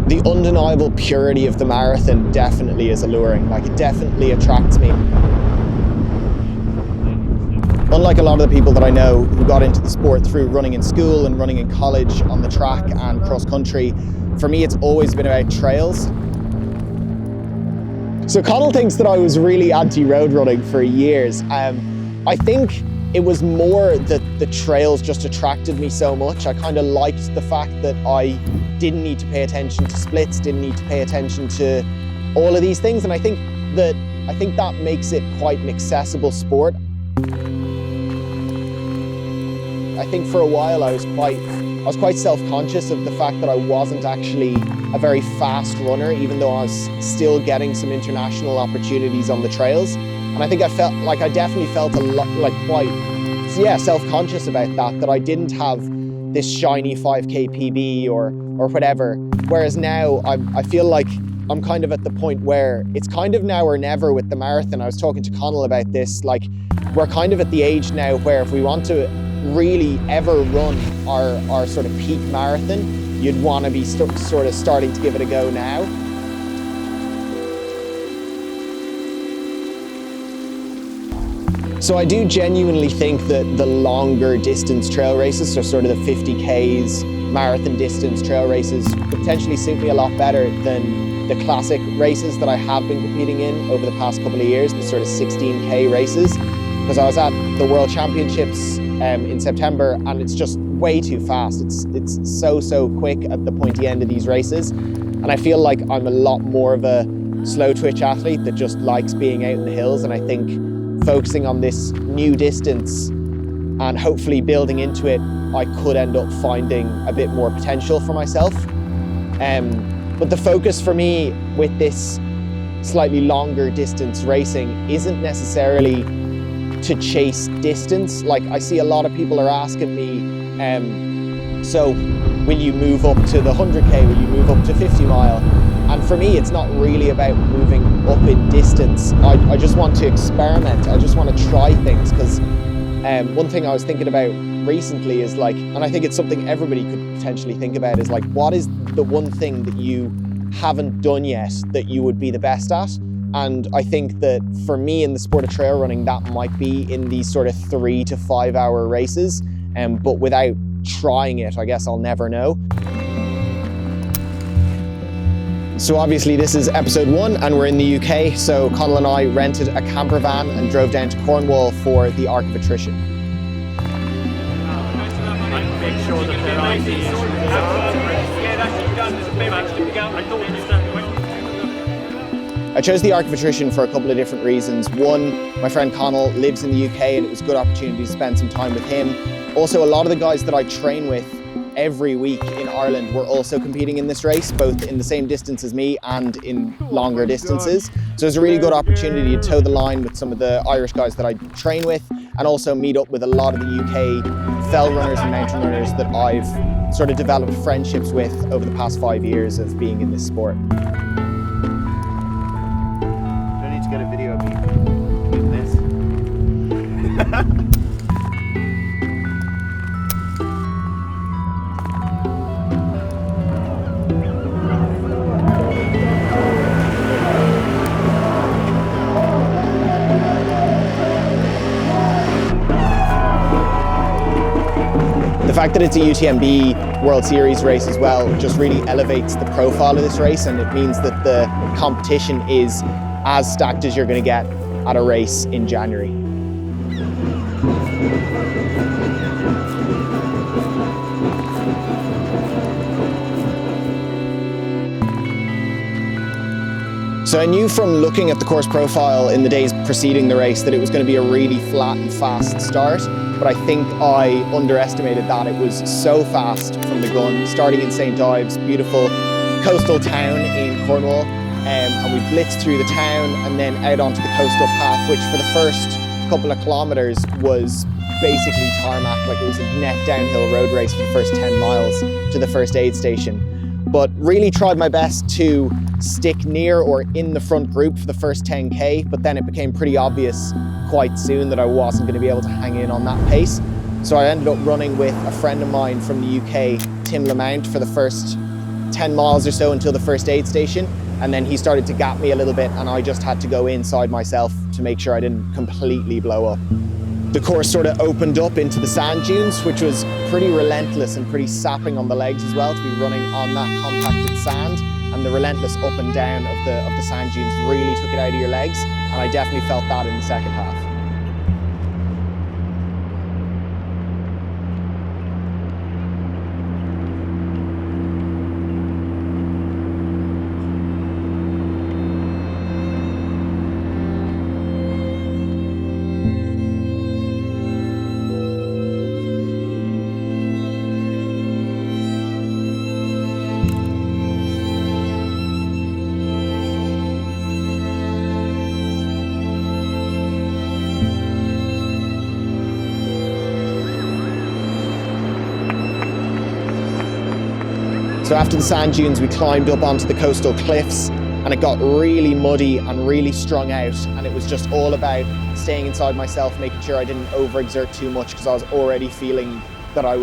the undeniable purity of the marathon definitely is alluring. Like, it definitely attracts me. Unlike a lot of the people that I know who got into the sport through running in school and running in college on the track and cross country, for me it's always been about trails. So Connell thinks that I was really anti-road running for years. I think it was more that the trails just attracted me so much. I kind of liked the fact that I didn't need to pay attention to splits, didn't need to pay attention to all of these things, and I think that makes it quite an accessible sport. I think for a while I was quite self-conscious of the fact that I wasn't actually a very fast runner, even though I was still getting some international opportunities on the trails. And I think I definitely felt a lot quite self-conscious about that I didn't have this shiny 5K PB or whatever. Whereas now I feel like I'm kind of at the point where it's kind of now or never with the marathon. I was talking to Connell about this, like, we're kind of at the age now where if we want to really ever run our sort of peak marathon, you'd want to be sort of starting to give it a go now. So I do genuinely think that the longer distance trail races, so sort of the 50Ks, marathon distance trail races, potentially suit me a lot better than the classic races that I have been competing in over the past couple of years, the sort of 16K races. Because I was at the World Championships in September, and it's just way too fast. It's so quick at the pointy end of these races. And I feel like I'm a lot more of a slow twitch athlete that just likes being out in the hills, and I think focusing on this new distance and hopefully building into it, I could end up finding a bit more potential for myself. But the focus for me with this slightly longer distance racing isn't necessarily to chase distance. Like, I see a lot of people are asking me, so will you move up to the 100K, will you move up to 50 mile? And for me, it's not really about moving up in distance. I just want to experiment. I just want to try things, because one thing I was thinking about recently is like, and I think it's something everybody could potentially think about, is like, what is the one thing that you haven't done yet that you would be the best at? And I think that for me in the sport of trail running, that might be in these sort of 3 to 5 hour races. But without trying it, I guess I'll never know. So obviously this is episode 1 and we're in the UK. So Connell and I rented a camper van and drove down to Cornwall for the Arc of Attrition. Make sure that there are I chose the Arc of Attrition for a couple of different reasons. One, my friend Connell lives in the UK and it was a good opportunity to spend some time with him. Also, a lot of the guys that I train with every week in Ireland were also competing in this race, both in the same distance as me and in longer distances. So it was a really good opportunity to toe the line with some of the Irish guys that I train with, and also meet up with a lot of the UK fell runners and mountain runners that I've sort of developed friendships with over the past 5 years of being in this sport. Get a video of me doing this. The fact that it's a UTMB World Series race as well just really elevates the profile of this race, and it means that the competition is as stacked as you're going to get at a race in January. So I knew from looking at the course profile in the days preceding the race that it was going to be a really flat and fast start, but I think I underestimated that. It was so fast from the gun, starting in St. Ives, beautiful coastal town in Cornwall. And we blitzed through the town and then out onto the coastal path, which for the first couple of kilometers was basically tarmac. Like, it was a net downhill road race for the first 10 miles to the first aid station. But really tried my best to stick near or in the front group for the first 10K, but then it became pretty obvious quite soon that I wasn't going to be able to hang in on that pace. So I ended up running with a friend of mine from the UK, Tim Lamount for the first 10 miles or so until the first aid station, and then he started to gap me a little bit, and I just had to go inside myself to make sure I didn't completely blow up. The course sort of opened up into the sand dunes, which was pretty relentless and pretty sapping on the legs as well, to be running on that compacted sand, and the relentless up and down of the sand dunes really took it out of your legs, and I definitely felt that in the second half. So after the sand dunes, we climbed up onto the coastal cliffs, and it got really muddy and really strung out, and it was just all about staying inside myself, making sure I didn't overexert too much, because I was already feeling that I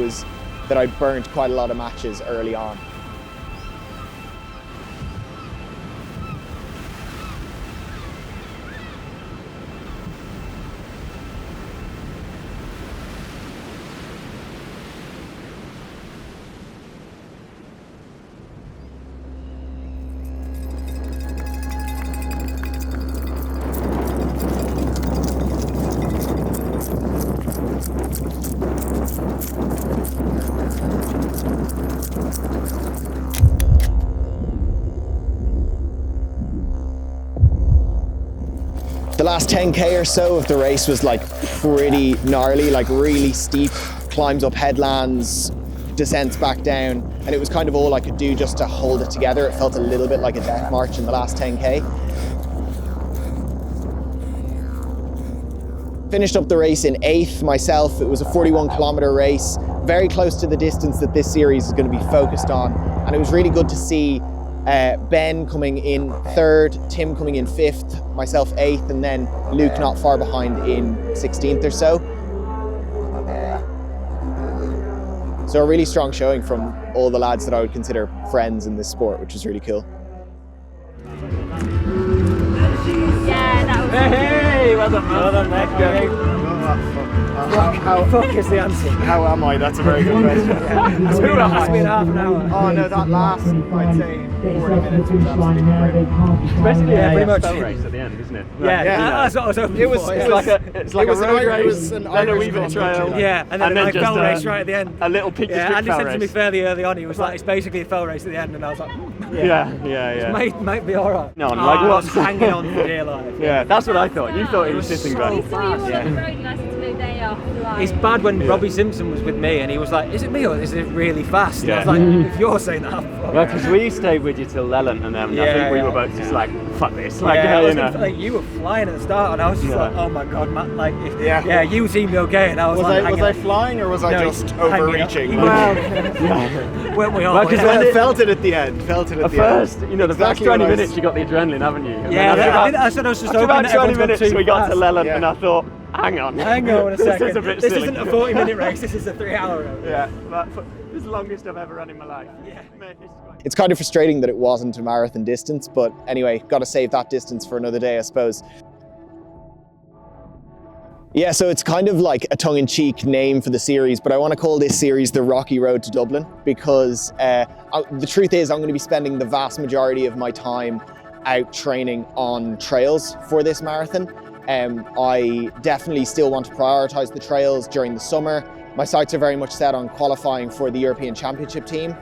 burnt quite a lot of matches early on. The last 10k or so of the race was like pretty gnarly, like really steep climbs up headlands, descents back down, and it was kind of all I could do just to hold it together. It felt a little bit like a death march in the last 10k. Finished up the race in 8th myself. It was a 41-kilometer race, very close to the distance that this series is going to be focused on, and it was really good to see Ben coming in 3rd, Tim coming in 5th, myself 8th, and then Luke not far behind in 16th or so. So a really strong showing from all the lads that I would consider friends in this sport, which was really cool. Yeah, that was Hey, well done, mate. How Fuck is the answer. How am I? That's a very good question. It's been half an hour. Oh no, that last, I'd say 40 minutes was absolutely great. Especially pretty much. Spell race at the end, isn't it? Yeah, Yeah. that's what I was hoping It was- for. it yeah. was- It's like a was an road Irish- it race, was an then a Irish wee bit of cross trail. country. Yeah, and then a just fell race right at the end. A little Peak District Andy fell said to me race. fairly early on, he was like, it's basically a fell race at the end, and I was like, Yeah. might be alright. No, like I was what? hanging on for dear life. Yeah, that's what I thought. You thought he was sitting I back. saw you all on the road and I said to Lou, day off. Like, It's bad when Robbie Simpson was with me and he was like, is it me or is it really fast? And I was Yeah. like, if you're saying that, I'm fucked. Well, because we stayed with you till Lellant, and then I Yeah, think we yeah. were both just like, fuck this. Like, I was you know. like, you were flying at the start, and I was just Yeah. like, oh my god, Matt, like, Yeah. you seemed okay, and I was, Was like, I hanging flying, or was I No, just hanging up. overreaching? Well, Yeah. weren't we all? Well, 'cause yeah. when I felt it at the end. Felt it at At the first, end. you know, the Exactly first 20 what I was- minutes you got the adrenaline, haven't you? And Yeah, then I said I was just after hoping about that 20 everyone's gone minutes too we got to fast. Lellant, Yeah. and I thought, hang on. Hang on a second. This is a bit This silly. isn't a 40-minute race, this is a 3-hour race. Yeah, but this is the longest I've ever run in my life. Yeah. Mate, this is quite- It's kind of frustrating that it wasn't a marathon distance, but anyway, got to save that distance for another day, I suppose. Yeah, so it's kind of like a tongue-in-cheek name for the series, but I want to call this series The Rocky Road to Dublin, because the truth is I'm going to be spending the vast majority of my time out training on trails for this marathon. I definitely still want to prioritise the trails during the summer. My sights are very much set on qualifying for the European Championship team,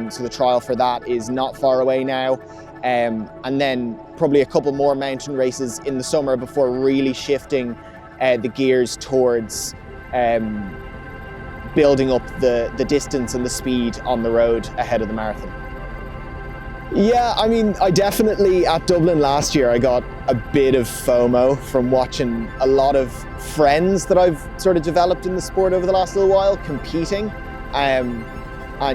so the trial for that is not far away now. And then probably a couple more mountain races in the summer before really shifting the gears towards building up the distance and the speed on the road ahead of the marathon. Yeah, I mean, I definitely, at Dublin last year, I got a bit of FOMO from watching a lot of friends that I've sort of developed in the sport over the last little while competing. And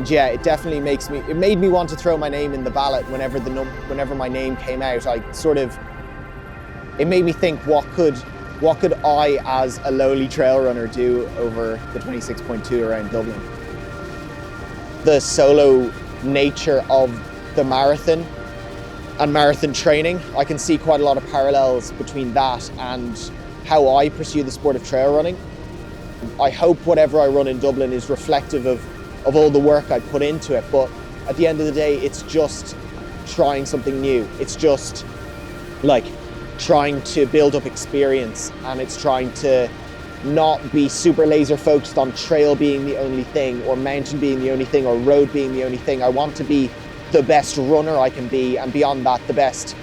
yeah, it definitely made me want to throw my name in the ballot whenever my name came out. It made me think, what could I as a lowly trail runner do over the 26.2 around Dublin? the solo nature of the marathon and marathon training. I can see quite a lot of parallels between that and how I pursue the sport of trail running. I hope whatever I run in Dublin is reflective of all the work I put into it, but at the end of the day, it's just trying something new. It's just like trying to build up experience, and it's trying to not be super laser focused on trail being the only thing, or mountain being the only thing, or road being the only thing. I want to be the best runner I can be, and beyond that, the best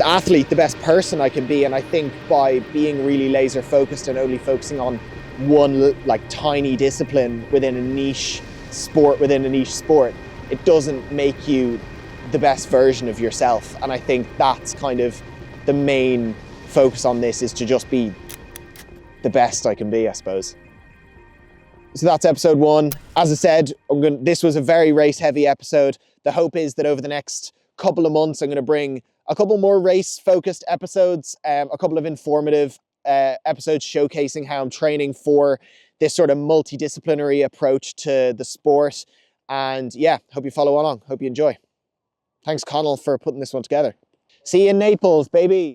athlete, the best person I can be. And I think by being really laser focused and only focusing on one like tiny discipline within a niche sport, it doesn't make you the best version of yourself. And I think that's kind of the main focus on this, is to just be the best I can be, I suppose. So that's episode 1. As I said, this was a very race heavy episode. The hope is that over the next couple of months, I'm going to bring a couple more race focused episodes, a couple of informative episodes showcasing how I'm training for this sort of multidisciplinary approach to the sport. And yeah, hope you follow along. Hope you enjoy. Thanks, Connell, for putting this one together. See you in Naples, baby.